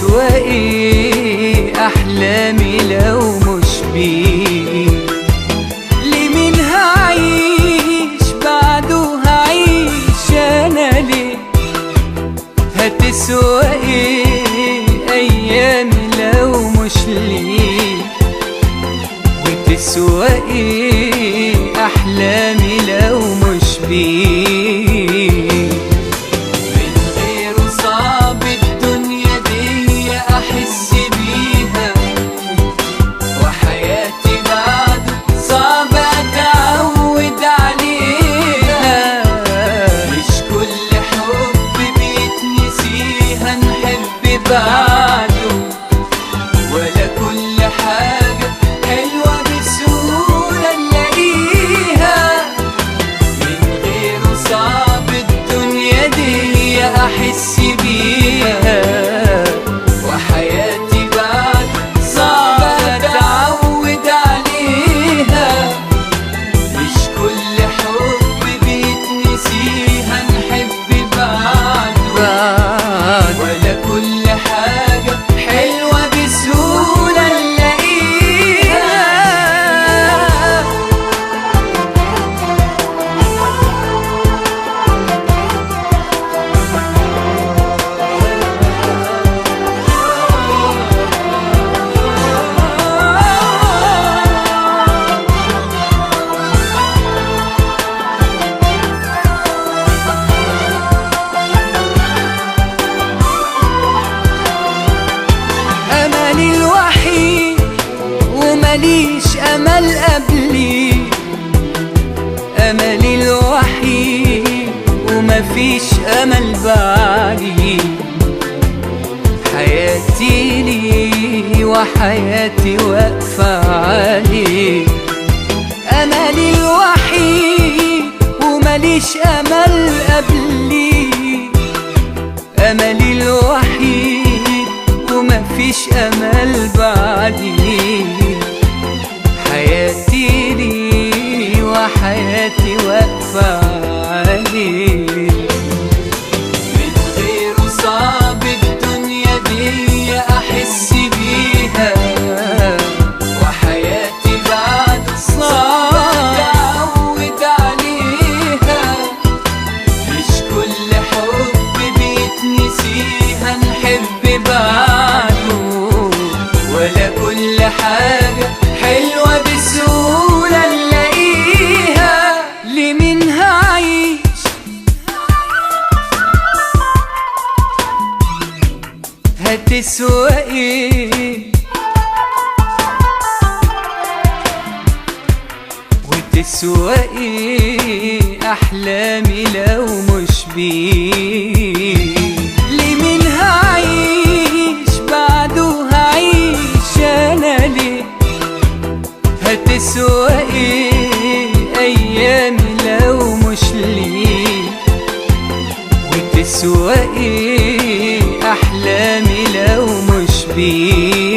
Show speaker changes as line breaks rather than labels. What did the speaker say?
هتسوى ايه احلامي لو مش بيه؟ لمين هعيش بعده هعيش انا ليه؟ هتسوى ايه ايامي لو مش ليه؟ وتسوى ايه احلامي لو مش بيه؟ من غيره صعب الدنيا دي احس بيها، وحياتي بعده صعب اتعود عليها. مش كل حب بيتنسيها نحب بعده، ولا كل حاجة حلوة بسهولة نلاقيها. من غيره صعب الدنيا دي أحس بيها، وحياتي بعد صعب أتعود عليها. مش كل حب بيتنسيها نحب بعده، ولا كل حاجة حلوة بسهولة نلاقيها. أملي الوحيد ومليش أمل قبلي، أملي الوحيد ومفيش أمل بعدي. حياتي لي وحياتي واقفة عليه. أملي الوحيد ومليش أمل قبلي، أملي الوحيد ومفيش أمل بعدي. حياتي لي وحياتي واقفة عليه. من غيره صعب الدنيا دي أحس بيها، وحياتي بعد صعب أتعود عليها. مش كل حب بيتنسيها نحب بعده، ولا كل حاجة حلوة بسهولة نلاقيها. لمين هعيش هتسوى ايه؟ وتسوى ايه احلامي لو مش بيه؟ لمين هعيش بعده هعيش انا ليه؟ هتسوى ايه ايامي لو مش ليه؟ وتسوى ايه احلامي لو مش بيه؟